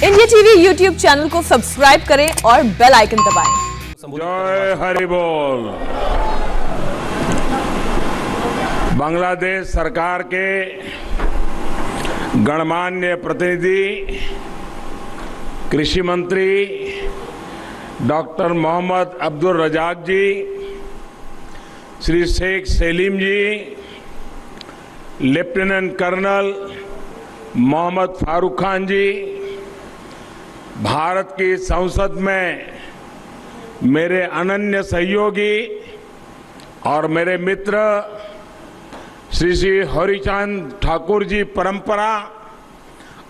India TV YouTube channel को subscribe करें और बेल आइकन दबाएं। जय हरि बोल। बांग्लादेश सरकार के गणमान्य प्रतिनिधि कृषि मंत्री डॉक्टर मोहम्मद अब्दुल रजाक जी, श्री शेख सेलीम जी, लेफ्टिनेंट कर्नल मोहम्मद फारूक खान जी, भारत की संसद में मेरे अनन्य सहयोगी और मेरे मित्र श्री श्री हरिचांद ठाकुर जी, परंपरा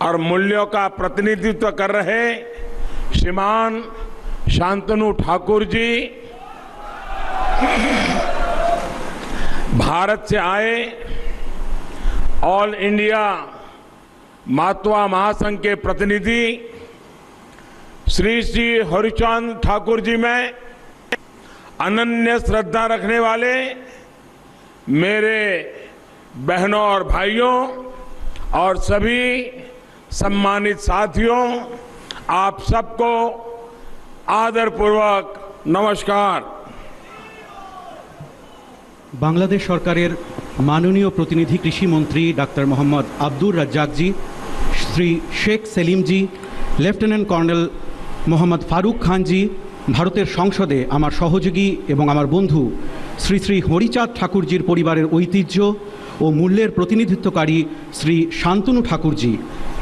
और मूल्यों का प्रतिनिधित्व कर रहे श्रीमान शांतनु ठाकुर जी, भारत से आए ऑल इंडिया मातवा महासंघ के प्रतिनिधि श्री श्री हरिचांद ठाकुर जी में अनन्य श्रद्धा रखने वाले मेरे बहनों और भाइयों और सभी सम्मानित साथियों, आप सबको आदरपूर्वक नमस्कार। बांग्लादेश सरकारेर माननीय प्रतिनिधि कृषि मंत्री डॉक्टर मोहम्मद अब्दुल रज्जाक जी, श्री शेख सेलीम जी, लेफ्टिनेंट कर्नल मोहम्मद फारूक खान जी, भारतेर संसदे आमार सहयोगी एवं आमार बंधु श्री श्री हरिचाँद ठाकुरजीर परिवारेर ऐतिह्य और मूल्येर प्रतिनिधित्वकारी श्री शांतनु ठाकुर जी,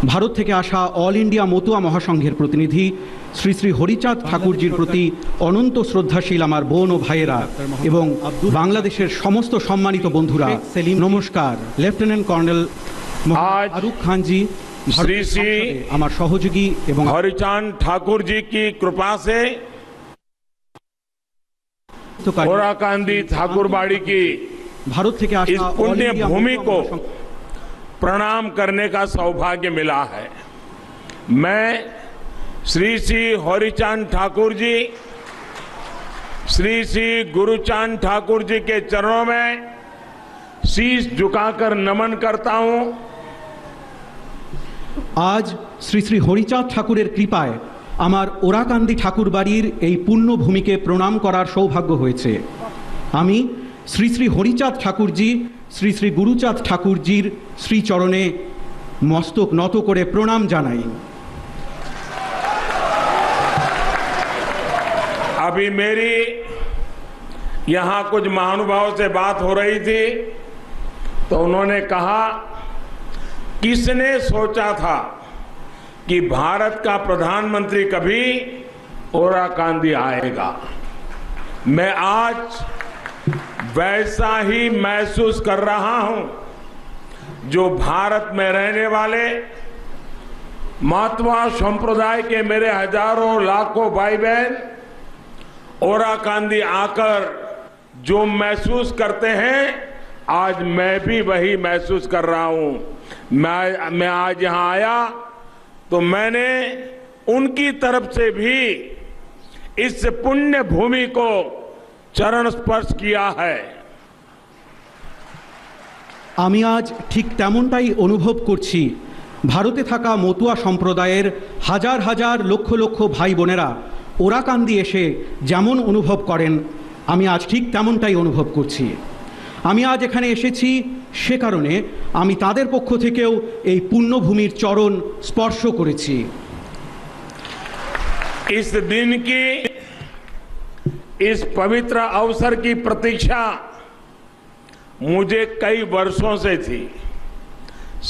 भारत थेके आसा ऑल इंडिया मतुआ महासंघेर प्रतिनिधि श्री श्री हरिचाँद ठाकुरजीर प्रति अनंत श्रद्धाशील आमार बोन और भाइयेरा एवं बांग्लादेशेर समस्त सम्मानित बंधुरा नमस्कार। लेफ्टिनेंट कर्नल फारूक खान जी, श्री श्री आमार सहयोगी एवं हरिचांद ठाकुर जी की कृपा से ओराकांदी ठाकुरबाड़ी की भारत থেকে আসা इस पुण्य भूमि को प्रणाम करने का सौभाग्य मिला है। मैं श्री श्री हरिचांद ठाकुर जी, श्री श्री गुरुचांद ठाकुर जी के चरणों में शीश झुकाकर नमन करता हूं। आज श्री श्री हरिचाँद ठाकुरेर कृपाय आमार ओराकांदी ठाकुर बाड़ीर এই পুণ্য ভূমিকে প্রণাম করার সৌভাগ্য হয়েছে। আমি শ্রী শ্রী হরিচাঁদ ঠাকুরজি, শ্রী শ্রী গুরুচাঁদ ঠাকুরজির শ্রীচরণে মস্তক নত করে প্রণাম জানাই। अभी मेरी यहाँ कुछ महानुभावों से बात हो रही थी तो उन्होंने कहा, किसने सोचा था कि भारत का प्रधानमंत्री कभी ओराकांदी आएगा। मैं आज वैसा ही महसूस कर रहा हूं जो भारत में रहने वाले मातवा संप्रदाय के मेरे हजारों लाखों भाई बहन ओराकांदी आकर जो महसूस करते हैं, आज मैं भी वही महसूस कर रहा हूं। मैं आज यहां आया तो मैंने उनकी तरफ से भी इस पुण्य भूमि को चरण स्पर्श किया है। আমি আজ ঠিক তেমনটাই অনুভব করছি। ভারতে থাকা মতুয়া সম্প্রদায়ের হাজার হাজার লক্ষ লক্ষ ভাই বোনেরা ওরাকান্দি এসে যেমন অনুভব করেন, আমি আজ ঠিক তেমনটাই অনুভব করছি। আমি আজ এখানে এসেছি সে কারণে আমি তাদের পক্ষ থেকেও এই পুণ্যভূমির চরণ স্পর্শ করেছি। इस दिन की, इस पवित्र अवसर की प्रतीक्षा मुझे कई वर्षों से थी।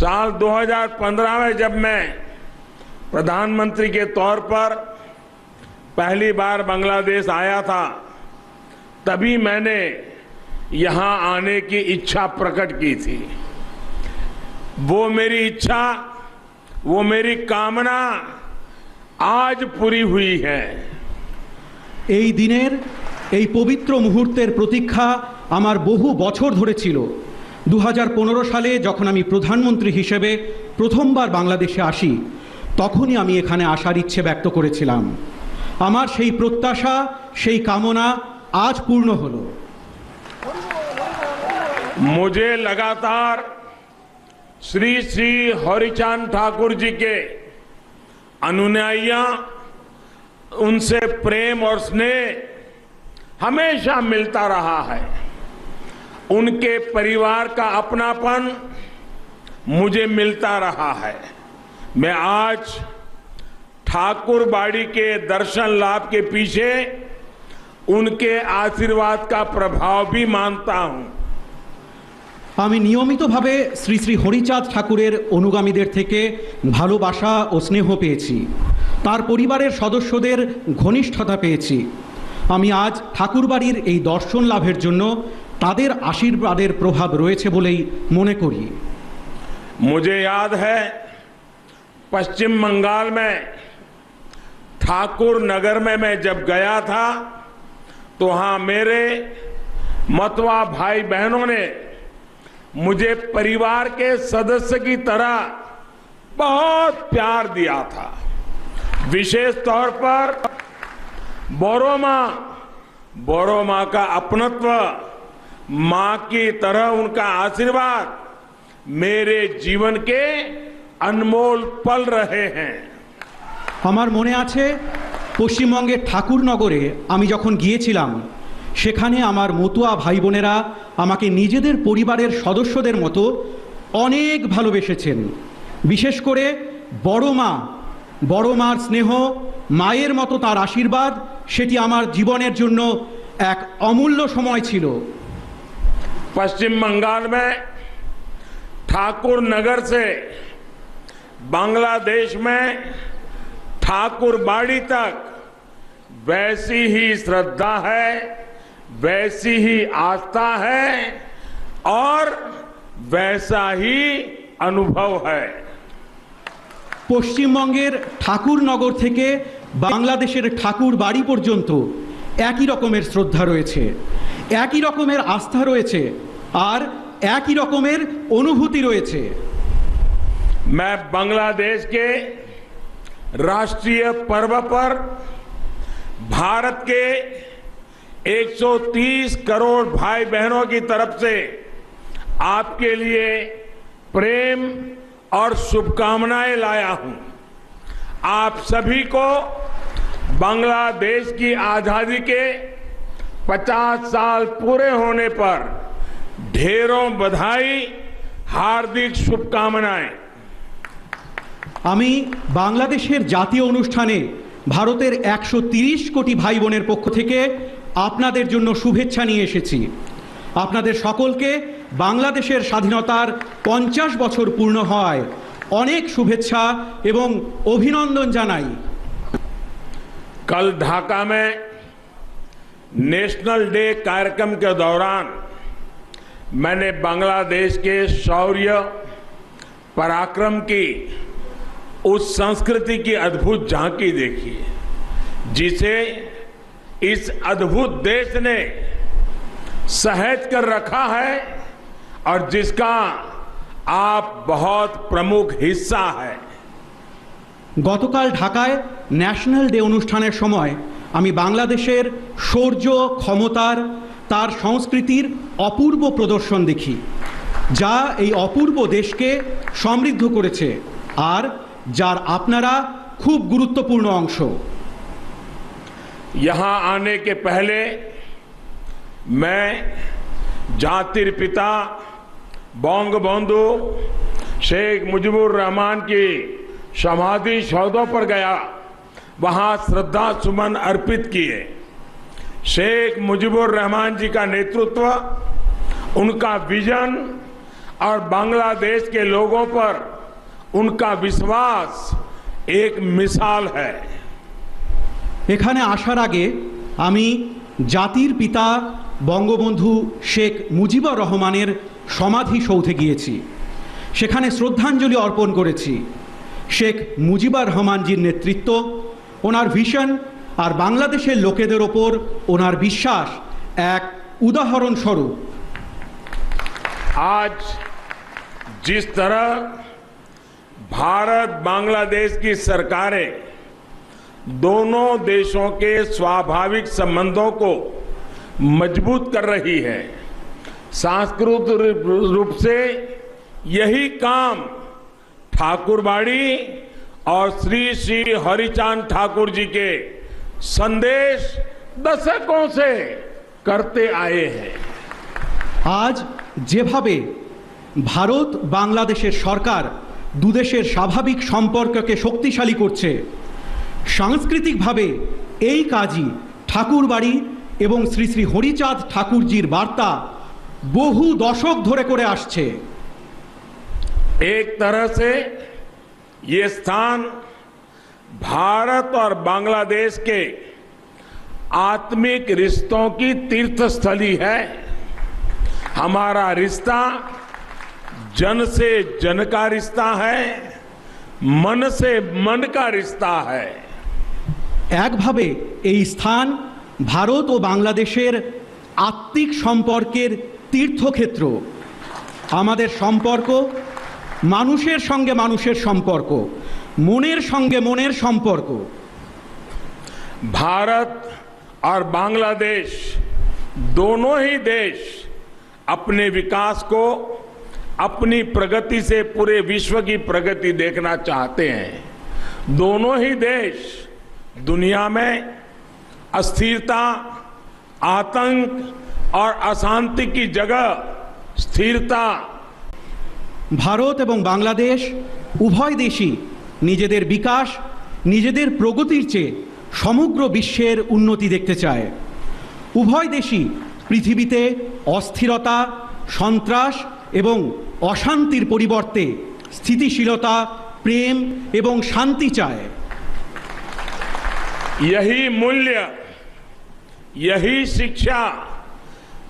साल 2015 में जब मैं प्रधानमंत्री के तौर पर पहली बार बांग्लादेश आया था, तभी मैंने यहां आने की इच्छा प्रकट की थी। वो मेरी इच्छा, वो मेरी कामना आज पूरी हुई है। এই দিনের এই পবিত্র মুহূর্তের প্রতীক্ষা আমার বহু বছর ধরে ছিল। 2015 সালে যখন আমি প্রধানমন্ত্রী হিসেবে প্রথমবার বাংলাদেশে আসি, তখনই আমি এখানে আসার ইচ্ছে ব্যক্ত করেছিলাম। আমার সেই প্রত্যাশা, সেই কামনা আজ পূর্ণ হলো। मुझे लगातार श्री श्री हरिचांद ठाकुर जी के अनुयायियां उनसे प्रेम और स्नेह हमेशा मिलता रहा है। उनके परिवार का अपनापन मुझे मिलता रहा है। मैं आज ठाकुरबाड़ी के दर्शन लाभ के पीछे उनके आशीर्वाद का प्रभाव भी मानता हूं। আমি নিয়মিতভাবে শ্রী শ্রী হরিচাঁদ ঠাকুরের অনুগামীদের থেকে ভালোবাসা ও স্নেহ পেয়েছি, তার পরিবারের সদস্যদের ঘনিষ্ঠতা পেয়েছি। আমি আজ ঠাকুরবাড়ির এই দর্শন লাভের জন্য তাদের আশীর্বাদের প্রভাব রয়েছে বলেই মনে করি। मुझे याद है पश्चिम बंगाल में ठाकुर नगर में मैं जब गया था तो वहां मेरे मतवा भाई बहनों ने मुझे परिवार के सदस्य की तरह बहुत प्यार दिया था। विशेष तौर पर बोरो मां का अपनत्व, मां की तरह उनका आशीर्वाद मेरे जीवन के अनमोल पल रहे हैं। আমার মনে আছে পশ্চিমবঙ্গের ঠাকুরনগরে আমি যখন গিয়েছিলাম, সেখানে আমার মতুয়া ভাই বোনেরা আমাকে নিজেদের পরিবারের সদস্যদের মতো অনেক ভালোবেসেছেন। বিশেষ করে বড় মার স্নেহ, মায়ের মতো তার আশীর্বাদ, সেটি আমার জীবনের জন্য এক অমূল্য সময় ছিল। पश्चिम बंगाल में ठाकुर नगर से बांग्लादेश में ठाकुरबाड़ी तक वैसी ही श्रद्धा है, वैसी ही आस्था है और वैसा ही अनुभव है। পশ্চিমবঙ্গের ঠাকুরনগর থেকে বাংলাদেশের ঠাকুরবাড়ি পর্যন্ত একই রকমের শ্রদ্ধা রয়েছে, একই রকমের আস্থা রয়েছে আর একই রকমের অনুভূতি রয়েছে। मैं बांग्लादेश के राष्ट्रीय पर्व पर भारत के 130 करोड़ भाई बहनों की तरफ से आपके लिए प्रेम और शुभकामनाएं लाया हूं। आप सभी को बांग्लादेश की आजादी के 50 साल पूरे होने पर ढेरों बधाई, हार्दिक शुभकामनाएं। আমি বাংলাদেশের জাতীয় অনুষ্ঠানে ভারতের 130 কোটি ভাই বোনের পক্ষ থেকে আপনাদের জন্য শুভেচ্ছা নিয়ে এসেছি। আপনাদের সকলকে বাংলাদেশের স্বাধীনতার 50 বছর পূর্ণ হয় অনেক শুভেচ্ছা এবং অভিনন্দন জানাই। कल ढाका में नेशनल डे कार्यक्रम के दौरान मैंने बांग्लादेश के शौर्य पराक्रम की उस संस्कृति की अद्भुत झांकी देखी जिसे इस अद्भुत देश ने सहेज कर रखा है और जिसका आप बहुत प्रमुख हिस्सा है। গতকাল ঢাকায় ন্যাশনাল ডে অনুষ্ঠানের সময় আমি বাংলাদেশের শৌর্য, ক্ষমতার, তার সংস্কৃতির অপূর্ব প্রদর্শন দেখি, যা এই অপূর্ব দেশকে সমৃদ্ধ করেছে আর যার আপনারা খুব গুরুত্বপূর্ণ অংশ। यहां आने के पहले मैं जातिर पिता बंगबंधु शेख मुजीबुर रहमान की समाधि सौधों पर गया, वहां श्रद्धा सुमन अर्पित किए। शेख मुजीबुर रहमान जी का नेतृत्व, उनका विजन और बांग्लादेश के लोगों पर उनका विश्वास एक मिसाल है। এখানে আসার আগে আমি জাতির পিতা বঙ্গবন্ধু শেখ মুজিবুর রহমানের সমাধি সৌধে গিয়েছি, সেখানে শ্রদ্ধাঞ্জলি অর্পণ করেছি। শেখ মুজিবুর রহমানজির নেতৃত্ব, ওনার ভিশন আর বাংলাদেশের লোকেদের ওপর ওনার বিশ্বাস এক উদাহরণস্বরূপ। आज जिस तरह भारत बांग्लादेश की सरकारें दोनों देशों के स्वाभाविक संबंधों को मजबूत कर रही है, सांस्कृतिक रूप से यही काम ठाकुरबाड़ी और श्री श्री हरिचांद ठाकुर जी के संदेश दशकों से करते आए हैं। আজ যেভাবে ভারত বাংলাদেশের সরকার দুদেশের স্বাভাবিক সম্পর্ককে শক্তিশালী করছে, সাংস্কৃতিকভাবে এই কাজই ঠাকুরবাড়ি এবং শ্রী শ্রী হরিচাঁদ ঠাকুরজির বার্তা বহু দশক ধরে করে আসছে। एक तरह से ये स्थान भारत और बांग्लादेश के आत्मिक रिश्तों की तीर्थस्थली है। हमारा रिश्ता जन से जन का रिश्ता है, मन से मन का रिश्ता है। একভাবে এই স্থান ভারত ও বাংলাদেশের আত্মিক সম্পর্কের তীর্থক্ষেত্র। আমাদের সম্পর্ক মানুষের সঙ্গে মানুষের সম্পর্ক, মনের সঙ্গে মনের সম্পর্ক। भारत और बांग्लादेश दोनों ही देश अपने विकास को अपनी प्रगति से पूरे विश्व की प्रगति देखना चाहते हैं। दोनों ही देश दुनिया में अस्थिरता, आतंक और अशांति की जगह स्थिरता। ভারত এবং বাংলাদেশ উভয় দেশই নিজেদের বিকাশ, নিজেদের প্রগতির চেয়ে সমগ্র বিশ্বের উন্নতি দেখতে চায়। উভয় দেশই পৃথিবীতে অস্থিরতা, সন্ত্রাস এবং অশান্তির পরিবর্তে স্থিতিশীলতা, প্রেম এবং শান্তি চায়। यही मूल्य, यही शिक्षा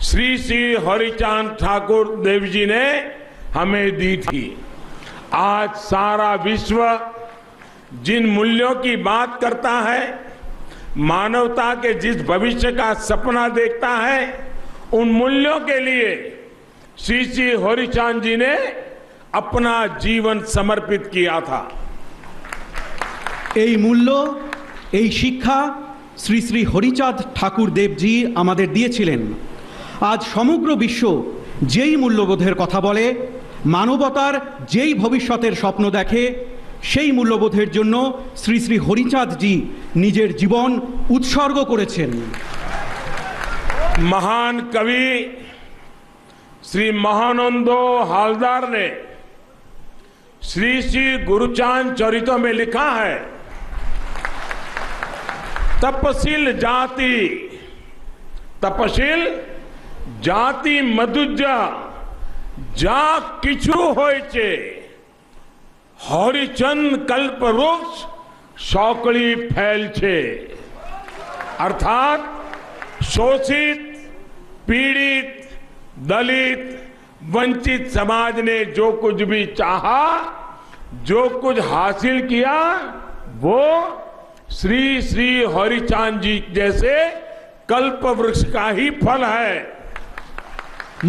श्री श्री हरिचांद ठाकुर देव जी ने हमें दी थी। आज सारा विश्व जिन मूल्यों की बात करता है, मानवता के जिस भविष्य का सपना देखता है, उन मूल्यों के लिए श्री श्री हरिचांद जी ने अपना जीवन समर्पित किया था। এই মূল্য, এই শিক্ষা শ্রী শ্রী হরিচাঁদ ঠাকুর দেবজি আমাদের দিয়েছিলেন। আজ সমগ্র বিশ্ব যেই মূল্যবোধের কথা বলে, মানবতার যেই ভবিষ্যতের স্বপ্ন দেখে, সেই মূল্যবোধের জন্য শ্রী শ্রী হরিচাঁদজি নিজের জীবন উৎসর্গ করেছেন। महान कवि श्री महानंदो हालदार ने श्री श्री गुरुचांद चरितों में लिखा है, तपशील जाति मधुजा जा किछु होइचे, हरिचंद कल्प वृक्ष सौकड़ी फैल छे। अर्थात शोषित, पीड़ित, दलित, वंचित समाज ने जो कुछ भी चाहा, जो कुछ हासिल किया, वो श्री श्री हरिचांद जी जैसे कल्प वृक्ष का ही फल है।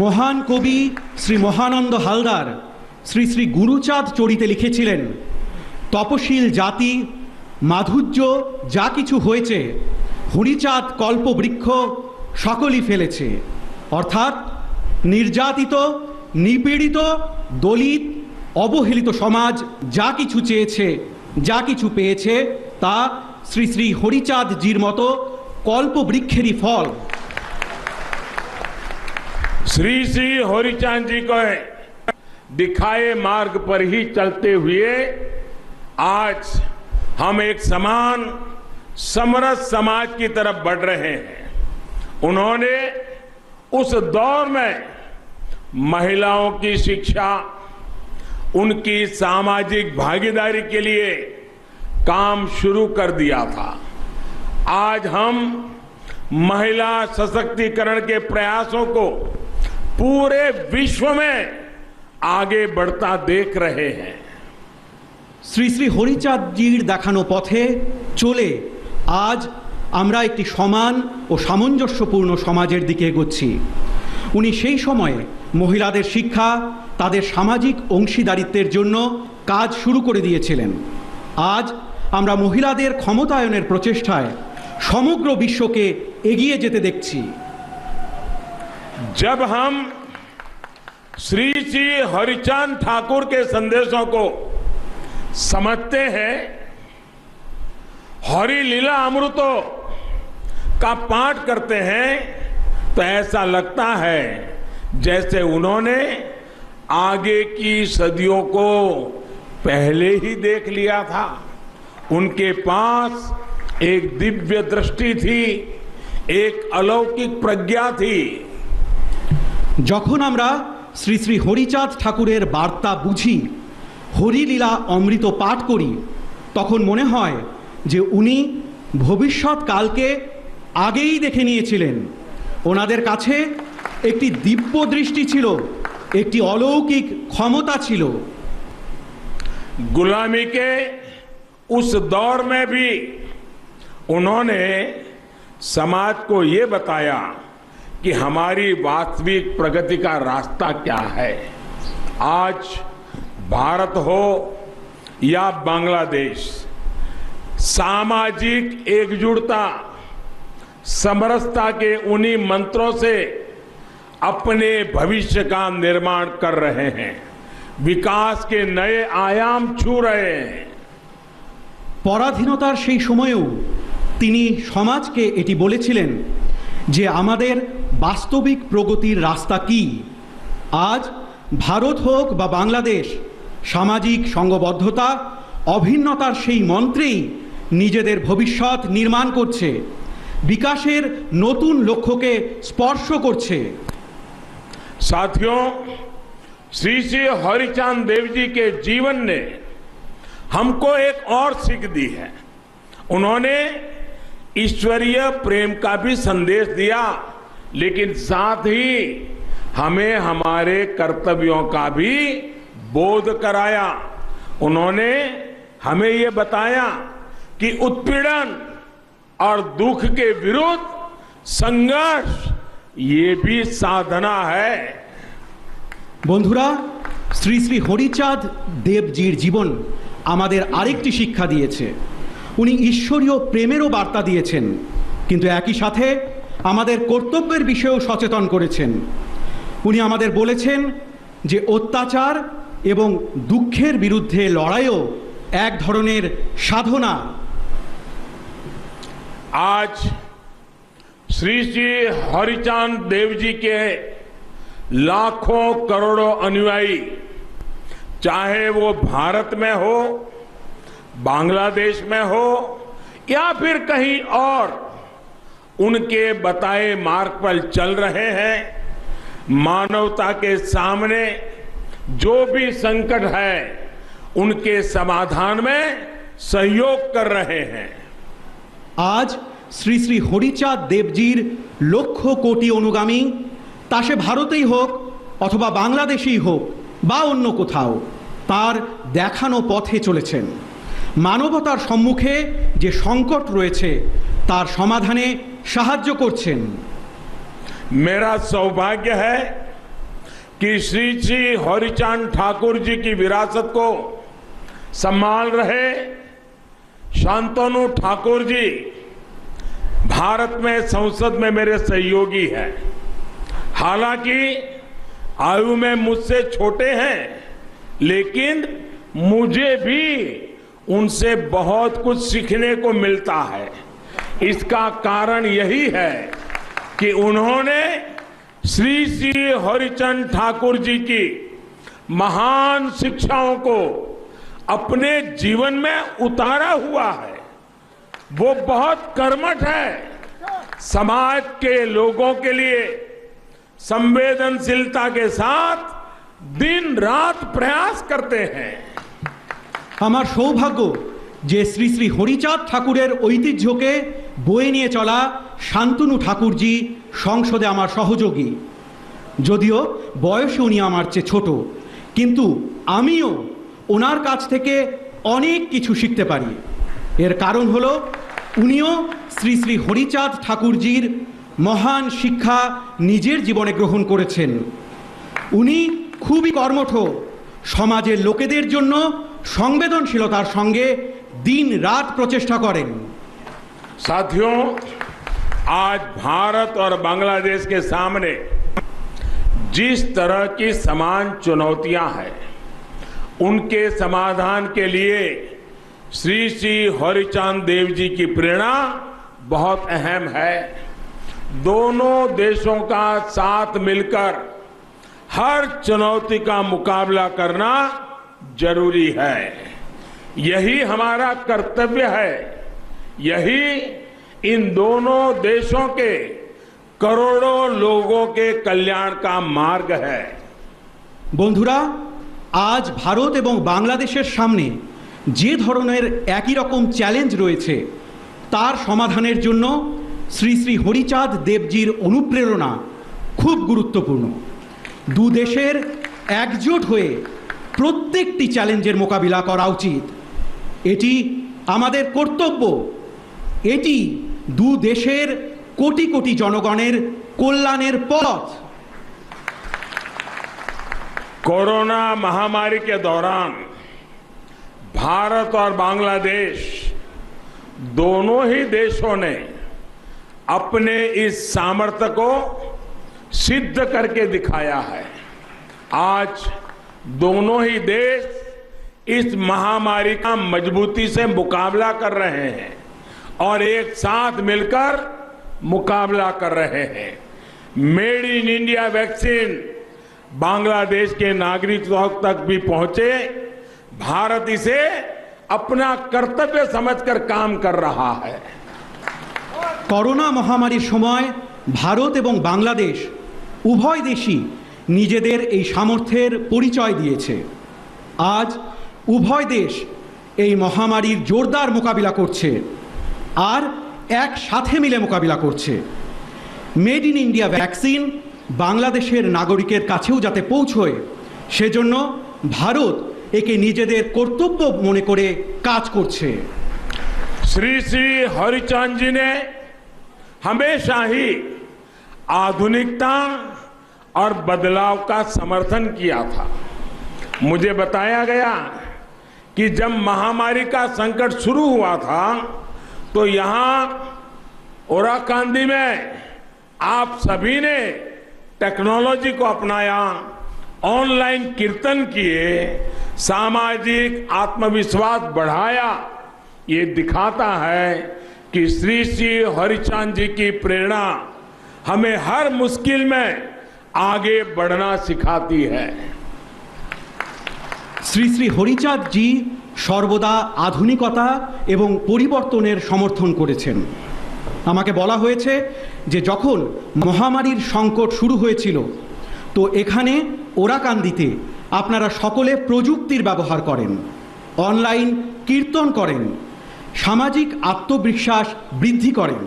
মহান কবি শ্রী মহানন্দ হালদার শ্রী শ্রী গুরুচাঁদ চরিতে লিখেছিলেন, তপশীল জাতি মাধুর্য যা কিছু হয়েছে, হরিচাঁদ কল্পবৃক্ষ সকলই ফেলেছে। অর্থাৎ নির্যাতিত, নিপীড়িত, দলিত, অবহেলিত সমাজ যা কিছু চেয়েছে, যা কিছু পেয়েছে, তা শ্রী শ্রী হরিচাঁদজির মতো কল্পবৃক্ষেরই ফল। श्री श्री हरिचांद जी को दिखाए मार्ग पर ही चलते हुए आज हम एक समान समरस समाज की तरफ बढ़ रहे हैं। उन्होंने उस दौर में महिलाओं की शिक्षा, उनकी सामाजिक भागीदारी के लिए काम शुरू कर दिया था। आज हम महिला सशक्तिकरण के प्रयासों को पूरे विश्व में आगे बढ़ता देख रहे हैं। শ্রী শ্রী হরিচাঁদজির দেখানো পথে চলে আজ আমরা একটি সমান ও সামঞ্জস্যপূর্ণ সমাজের দিকে এগোচ্ছি। উনি সেই সময়ে মহিলাদের শিক্ষা, তাদের সামাজিক অংশীদারিত্বের জন্য কাজ শুরু করে দিয়েছিলেন। আজ আমরা মহিলাদের ক্ষমতায়নের প্রচেষ্টায় সমগ্র বিশ্বকে এগিয়ে যেতে দেখছি। जब हम श्री श्री हरिचांद ठाकुर के संदेशों को समझते हैं हरि लीला अमृतो का पाठ करते हैं तो ऐसा लगता है जैसे उन्होंने आगे की सदियों को पहले ही देख लिया था। उनके पास एक दिव्य दृष्टि थी, एक अलौकिक प्रज्ञा थी। যখন আমরা শ্রী শ্রী হরিচাঁদ ঠাকুরের বার্তা বুঝি, হরিলীলা অমৃত পাঠ করি, তখন মনে হয় যে উনি ভবিষ্যৎকালকে আগেই দেখে নিয়েছিলেন। ওনাদের কাছে একটি দিব্য দৃষ্টি ছিল, একটি অলৌকিক ক্ষমতা ছিল। गुलामी के उस दौर में भी उन्होंने समाज को ये बताया कि हमारी वास्तविक प्रगति का रास्ता क्या है। आज भारत हो या बांग्लादेश, सामाजिक एकजुटता, समरसता के उन्हीं मंत्रों से अपने भविष्य का निर्माण कर रहे हैं, विकास के नए आयाम छू रहे हैं। পরাধীনতার সেই সময়েও তিনি সমাজকে এটি বলেছিলেন যে আমাদের বাস্তবিক প্রগতির রাস্তা কি। আজ ভারত হোক বা বাংলাদেশ, সামাজিক সংঘবদ্ধতা, অভিন্নতার সেই মন্ত্রেই নিজেদের ভবিষ্যৎ নির্মাণ করছে, বিকাশের নতুন লক্ষ্যকে স্পর্শ করছে। साथियों, श्री श्री हरिचांद देव जी के जीवन ने हमको एक और सीख दी है। उन्होंने ईश्वरीय प्रेम का भी संदेश दिया, लेकिन साथ ही हमें हमारे कर्तव्यों का भी बोध कराया। उन्होंने हमें ये बताया कि उत्पीड़न और दुख के विरुद्ध संघर्ष ये भी साधना है। বন্ধুরা, শ্রী শ্রী হরিচাঁদ দেবজির জীবন আমাদের আরেকটি শিক্ষা দিয়েছে। উনি ঈশ্বরীয় প্রেমেরও বার্তা দিয়েছেন, কিন্তু একই সাথে আমাদের কর্তব্যের বিষয়েও সচেতন করেছেন। উনি আমাদের বলেছেন যে অত্যাচার এবং দুঃখের বিরুদ্ধে লড়াইও এক ধরনের সাধনা। आज श्री श्री हरिचांद देव जी के लाखों करोड़ों अनुयायी, चाहे वो भारत में हो, बांग्लादेश में हो या फिर कहीं और, उनके बताए मार्ग पर चल रहे हैं। मानवता के सामने जो भी संकट है उनके समाधान में सहयोग कर रहे हैं। আজ শ্রী শ্রী হরিচাঁদ দেবজির লক্ষ কোটি অনুগামী, তা সে ভারতেই হোক অথবা বাংলাদেশেই হোক বা অন্য কোথাও, তার দেখানো পথে চলেছেন। মানবতার সম্মুখে যে সংকট রয়েছে তার সমাধানে সাহায্য করছেন। मेरा सौभाग्य है कि श्री श्री हरिचांद ठाकुर जी की विरासत को संभाल रहे शांतनु ठाकुर जी भारत में संसद में मेरे सहयोगी हैं। हालांकि आयु में मुझसे छोटे हैं, लेकिन मुझे भी उनसे बहुत कुछ सीखने को मिलता है। इसका कारण यही है कि उन्होंने श्री श्री हरिचंद ठाकुर जी की महान शिक्षाओं को अपने जीवन में उतारा हुआ है। वो बहुत कर्मठ है, समाज के लोगों के लिए संवेदनशीलता के साथ दिन रात प्रयास करते हैं। আমার সৌভাগ্য যে শ্রী শ্রী হরিচাঁদ ঠাকুরের ঐতিহ্যকে বয়ে নিয়ে চলা শান্তনু ঠাকুরজি সংসদে আমার সহযোগী। যদিও বয়সে উনি আমার চেয়ে ছোট, কিন্তু আমিও ওনার কাছ থেকে অনেক কিছু শিখতে পারি। এর কারণ হলো উনিও শ্রী শ্রী হরিচাঁদ ঠাকুরজির মহান শিক্ষা নিজের জীবনে গ্রহণ করেছেন। উনি খুবই কর্মঠ, সমাজের লোকেদের জন্য সংবেদনশীলতার সঙ্গে दिन रात प्रचेष्टा करें। साथियों, आज भारत और बांग्लादेश के सामने जिस तरह की समान चुनौतियां हैं, उनके समाधान के लिए श्री श्री हरिचांद देव जी की प्रेरणा बहुत अहम है। दोनों देशों का साथ मिलकर हर चुनौती का मुकाबला करना जरूरी है। यही हमारा कर्तव्य है। यही इन दोनों देशों के करोड़ों लोगों के कल्याण का मार्ग है। বন্ধুরা, আজ ভারত এবং বাংলাদেশের সামনে যে ধরনের একই রকম চ্যালেঞ্জ রয়েছে তার সমাধানের জন্য শ্রী শ্রী হরিচাঁদ দেবজির অনুপ্রেরণা খুব গুরুত্বপূর্ণ। দু দেশের একজোট হয়ে প্রত্যেকটি চ্যালেঞ্জের মোকাবিলা করা উচিত। এটি আমাদের কর্তব্য। এটি দু দেশের কোটি কোটি জনগণের কল্যাণের পথ। कोरोना महामारी के दौरान भारत और बांग्लादेश दोनों ही देशों ने अपने इस सामर्थ्य को सिद्ध करके दिखाया है। आज दोनों ही देश इस महामारी का मजबूती से मुकाबला कर रहे हैं और एक साथ मिलकर मुकाबला कर रहे हैं। Made in India vaccine Bangladesh के नागरिकों तक भी पहुंचे। भारत इसे अपना कर्तव्य समझकर काम कर रहा है। করোনা মহামারীর সময় ভারত এবং বাংলাদেশ উভয় দেশই নিজেদের এই সামর্থ্যের পরিচয় দিয়েছে। আজ উভয় দেশ এই মহামারীর জোরদার মোকাবিলা করছে আর একসাথে মিলে মোকাবিলা করছে। মেড ইন ইন্ডিয়া ভ্যাকসিন বাংলাদেশের নাগরিকের কাছেও যাতে পৌঁছয় সেজন্য ভারত একে নিজেদের কর্তব্য মনে করে কাজ করছে। श्री श्री हरिचांद जी ने हमेशा ही आधुनिकता और बदलाव का समर्थन किया था। मुझे बताया गया कि जब महामारी का संकट शुरू हुआ था तो यहाँ ओराकांदी में आप सभी ने टेक्नोलॉजी को अपनाया, ऑनलाइन कीर्तन किए, सामाजिक आत्मविश्वास बढ़ाया। ये दिखाता है कि श्री श्री हरिचांद जी की प्रेरणा हमें हर मुश्किल में आगे बढ़ना सिखाती है। শ্রী শ্রী হরিচাঁদ জি সর্বদা আধুনিকতা এবং পরিবর্তনের সমর্থন করেছেন। আমাকে বলা হয়েছে যে যখন মহামারীর সংকট শুরু হয়েছিল তো এখানে ওরাকান্দিতে আপনারা সকলে প্রযুক্তির ব্যবহার করেন, অনলাইন কীর্তন করেন, সামাজিক আত্মবিশ্বাস বৃদ্ধি করেন।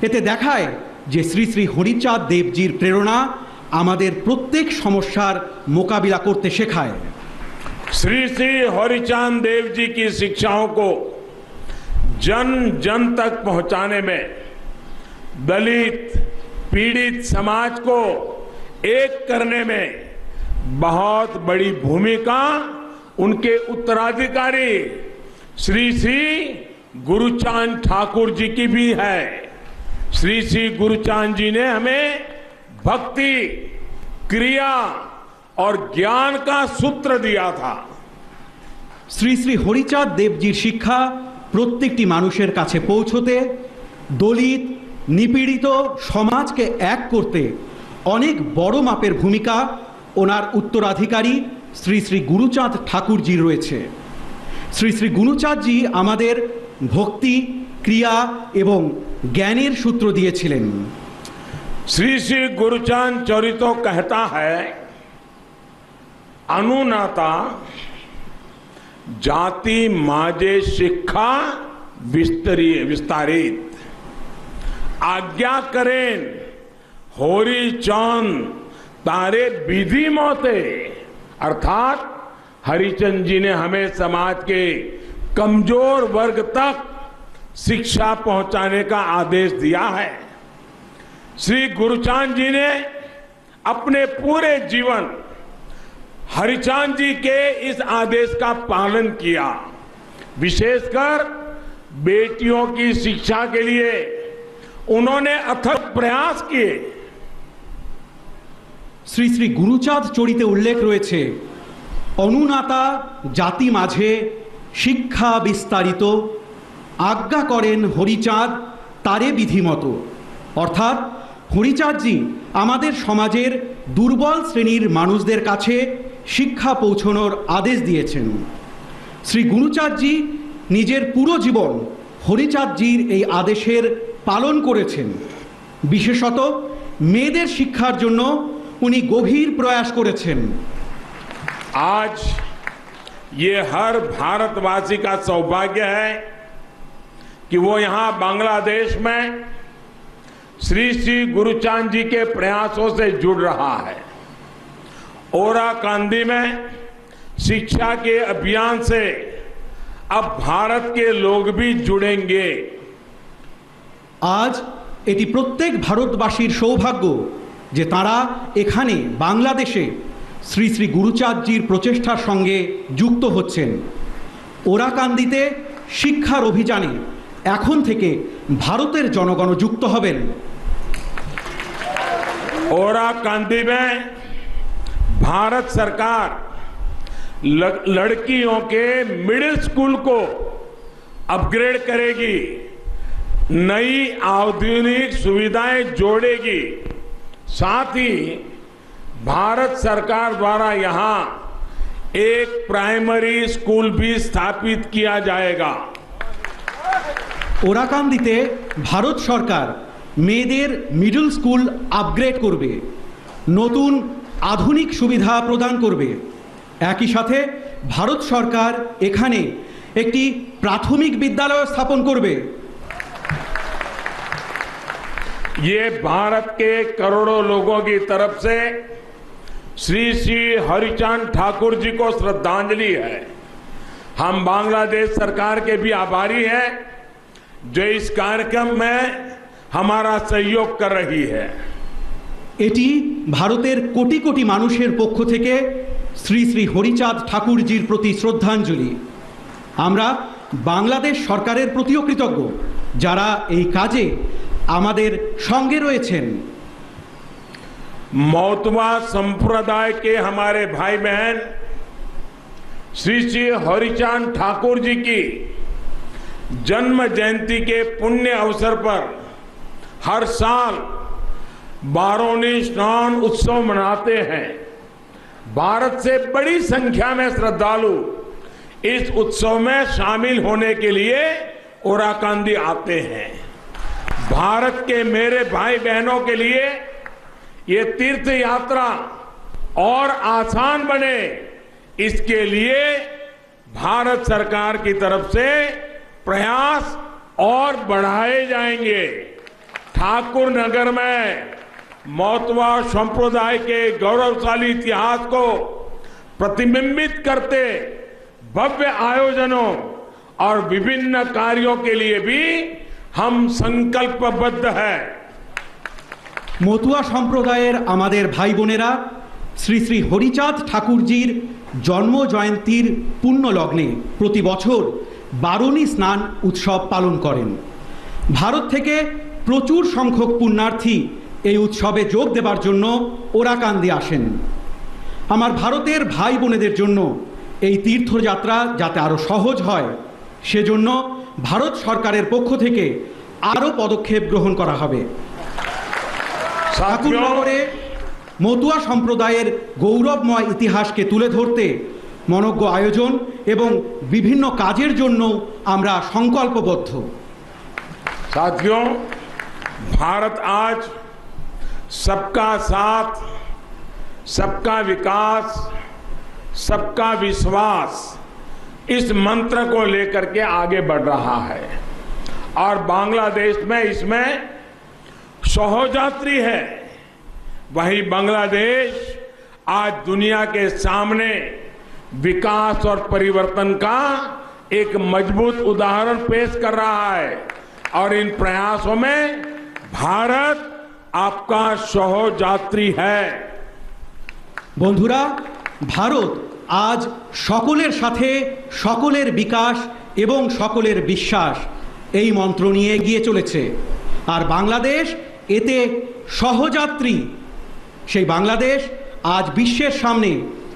এতে দেখায় যে শ্রী শ্রী হরিচাঁদ দেবজির প্রেরণা আমাদের প্রত্যেক সমস্যার মোকাবিলা করতে শেখায়। श्री श्री हरिचांद देव जी की शिक्षाओं को जन जन तक पहुंचाने में दलित पीड़ित समाज को एक करने में बहुत बड़ी भूमिका उनके उत्तराधिकारी श्री श्री गुरुचांद ठाकुर जी की भी है। श्री श्री गुरुचांद जी ने हमें भक्ति, क्रिया और ज्ञान का सूत्र दिया था। শ্রী শ্রী হরিচাঁদ দেবজির শিক্ষা প্রত্যেকটি মানুষের কাছে পৌঁছতে, দলিত নিপীড়িত সমাজকে এক করতে অনেক বড় মাপের ভূমিকা ওনার উত্তরাধিকারী শ্রী শ্রী গুরুচাঁদ ঠাকুরজি রয়েছে। শ্রী শ্রী গুরুচাঁদজি আমাদের ভক্তি, ক্রিয়া এবং জ্ঞানের সূত্র দিয়েছিলেন। श्री श्री गुरुचांद चरितो कहता है, अनुनाता जाति माजे शिक्षा विस्तारित आज्ञा करें होरी चांद तारे विधि मोते। अर्थात हरिचंद जी ने हमें समाज के कमजोर वर्ग तक शिक्षा पहुंचाने का आदेश दिया है। श्री गुरुचांद जी ने अपने पूरे जीवन हरिचांद जी के इस आदेश का पालन किया। विशेषकर बेटियों की शिक्षा के लिए उन्होंने अथक प्रयास किए। শ্রী শ্রী গুরুচাঁদ চরিতে উল্লেখ রয়েছে, অনুনাতা জাতি মাঝে শিক্ষা বিস্তারিত আজ্ঞা করেন হরিচাঁদ তারে বিধিমতো। অর্থাৎ হরিচাঁদজি আমাদের সমাজের দুর্বল শ্রেণীর মানুষদের কাছে শিক্ষা পৌঁছানোর আদেশ দিয়েছেন। শ্রী গুরুচাঁদজি নিজের পুরো জীবন হরিচাঁদজির এই আদেশের পালন করেছেন। বিশেষত মেয়েদের শিক্ষার জন্য উনি গভীর প্রয়াস করেছেন। आज ये हर भारतवासी का सौभाग्य है कि वो यहाँ बांग्लादेश में श्री श्री गुरुचांद जी के प्रयासों से जुड़ रहा है। ओराकांदी में शिक्षा के अभियान से अब भारत के लोग भी जुड़ेंगे। আজ এটি প্রত্যেক ভারতবাসীর সৌভাগ্য যে তারা এখানে বাংলাদেশে শ্রী শ্রী গুরুচাঁদজির প্রচেষ্টার সঙ্গে যুক্ত হচ্ছেন। ওরাকান্দিতে শিক্ষার অভিযানে এখন থেকে ভারতের জনগণ যুক্ত হবেন। ओराकांदी में भारत सरकार लड़कियों के मिडिल स्कूल को अपग्रेड करेगी, नई आधुनिक सुविधाएं जोड़ेगी। साथ ही भारत सरकार द्वारा यहां एक प्राइमरी स्कूल भी स्थापित किया जाएगा। ওরাকান্দিতে ভারত সরকার মেয়েদের মিডল স্কুল আপগ্রেড করবে, নতুন আধুনিক সুবিধা প্রদান করবে। একই সাথে ভারত সরকার এখানে একটি প্রাথমিক বিদ্যালয় স্থাপন করবে। ये भारत के करोड़ों लोगों की तरफ से श्री श्री हरिचांद ठाकुर जी को श्रद्धांजलि है। हम बांग्लादेश सरकार के भी आभारी हैं जो इस कार्यक्रम में हमारा सहयोग कर रही है। এটি ভারতের কোটি কোটি মানুষের পক্ষ থেকে শ্রী শ্রী হরিচাঁদ ঠাকুরজির প্রতি শ্রদ্ধাঞ্জলি। আমরা বাংলাদেশ সরকারের প্রতিও কৃতজ্ঞ যারা এই কাজে আমাদের সঙ্গে রয়েছেন। मौतवा संप्रदाय के हमारे भाई बहन श्री श्री हरिचांद ठाकुर जी की जन्म जयंती के पुण्य अवसर पर हर साल बारोनी स्नान उत्सव मनाते हैं। भारत से बड़ी संख्या में श्रद्धालु इस उत्सव में शामिल होने के लिए ओराकांदी आते हैं। भारत के मेरे भाई बहनों के लिए ये तीर्थ यात्रा और आसान बने, इसके लिए भारत सरकार की तरफ से प्रयास और बढ़ाए जाएंगे। ठाकुर नगर में मौतवा संप्रदाय के गौरवशाली इतिहास को प्रतिबिंबित करते भव्य आयोजनों और विभिन्न कार्यों के लिए भी हम संकल्पबद्ध हैं। মতুয়া সম্প্রদায়ের আমাদের ভাই বোনেরা শ্রী শ্রী হরিচাঁদ ঠাকুরজির জন্ম জয়ন্তীর পুণ্য লগ্নে প্রতি বছর বারুণী স্নান উৎসব পালন করেন। ভারত থেকে প্রচুর সংখ্যক পুণ্যার্থী এই উৎসবে যোগ দেবার জন্য ওরাকান্দি আসেন। আমার ভারতের ভাই বোনেদের জন্য এই তীর্থযাত্রা যাতে আরও সহজ হয় সেজন্য ভারত সরকারের পক্ষ থেকে আরও পদক্ষেপ গ্রহণ করা হবে। ঠাকুরনগরে মতুয়া সম্প্রদায়ের গৌরবময় ইতিহাসকে তুলে ধরতে মনজ্ঞ আয়োজন এবং বিভিন্ন কাজের জন্য আমরা সংকল্পবদ্ধ। साथियों, भारत आज सबका साथ, सबका विकास, सबका विश्वास इस मंत्र को लेकर के आगे बढ़ रहा है और बांग्लादेश में इसमें सहोजात्री है। वही बांग्लादेश आज दुनिया के सामने विकास और परिवर्तन का एक मजबूत उदाहरण पेश कर रहा है और इन प्रयासों में भारत आपका सहोजात्री है। বন্ধুরা, ভারত আজ সকলের সাথে সকলের বিকাশ এবং সকলের বিশ্বাস এই মন্ত্র নিয়ে এগিয়ে চলেছে আর বাংলাদেশ এতে সহযাত্রী। সেই বাংলাদেশ আজ বিশ্বের সামনে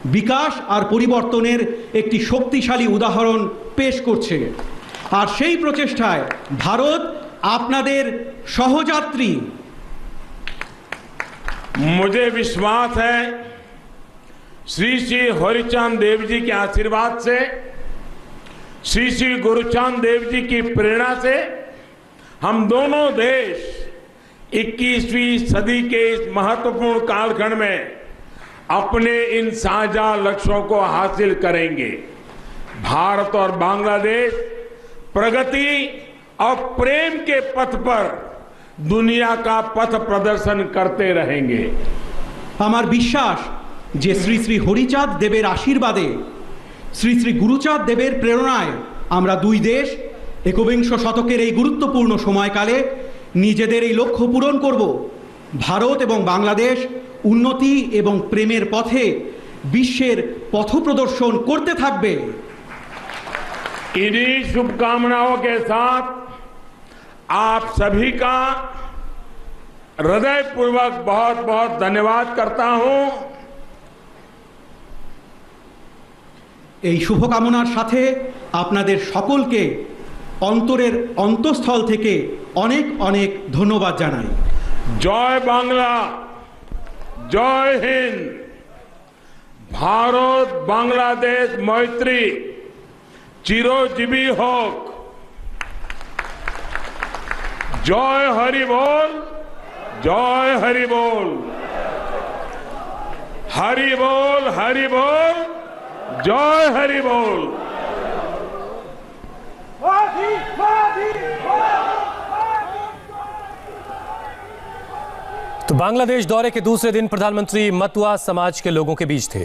বিকাশ আর পরিবর্তনের একটি শক্তিশালী উদাহরণ পেশ করছে। আর সেই প্রচেষ্টায় ভারত আপনাদের সহযাত্রী। मुझे विश्वास है श्री श्री हरिचांद देव जी के आशीर्वाद से, श्री श्री गुरुचांद देव जी की प्रेरणा से हम दोनों देश 21वीं सदी के इस महत्वपूर्ण कालखंड में अपने इन साझा लक्ष्यों को हासिल करेंगे। भारत और बांग्लादेश प्रगति और प्रेम के पथ पर दुनिया का पथ प्रदर्शन करते रहेंगे। আমার বিশ্বাস যে শ্রী শ্রী হরিচাঁদ দেবের আশীর্বাদে, শ্রী শ্রী গুরুচাঁদ দেবের প্রেরণায় আমরা দুই দেশ একবিংশ শতকের এই গুরুত্বপূর্ণ সময়কালে নিজেদের এই লক্ষ্য পূরণ করব। ভারত এবং বাংলাদেশ উন্নতি এবং প্রেমের পথে বিশ্বের পথপ্রদর্শন করতে থাকবে। इन्हीं शुभकामनाओं के साथ आप सभी का हृदयपूर्वक बहुत बहुत धन्यवाद करता हूं। এই শুভকামনার সাথে আপনাদের সকলকে অন্তরের অন্তঃস্থল থেকে অনেক অনেক ধন্যবাদ জানাই। জয় বাংলা, জয় হিন্দ। ভারত বাংলাদেশ মৈত্রী চিরজীবী হোক। জয় হরি বল, জয় হরি বল, হরি বল, হরি বল, জয় হরি বল। तो बांग्लादेश दौरे के दूसरे दिन प्रधानमंत्री मतुआ समाज के लोगों के बीच थे।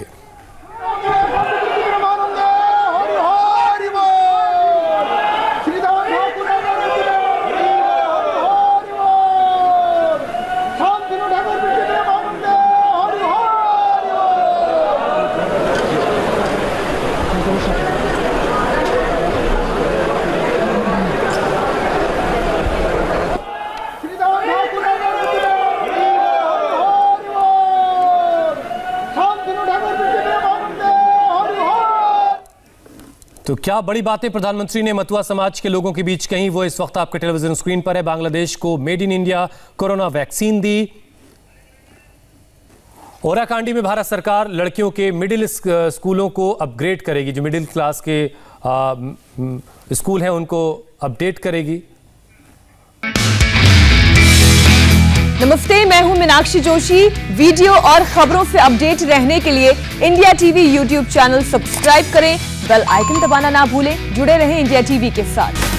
तो क्या बड़ी बातें प्रधानमंत्री ने मतुआ समाज के लोगों के बीच कहीं, वो इस वक्त आपके टेलीविजन स्क्रीन पर है। बांग्लादेश को made in India corona vaccine दी। ओराकांडी में भारत सरकार लड़कियों के मिडिल स्कूलों को अपग्रेड करेगी। जो मिडिल क्लास के स्कूल हैं उनको अपडेट करेगी। नमस्ते, मैं हूं मीनाक्षी जोशी। वीडियो और खबरों से अपडेट रहने के लिए India TV YouTube channel subscribe करें, बेल आइकन दबाना ना भूलें। जुड़े रहें इंडिया टीवी के साथ।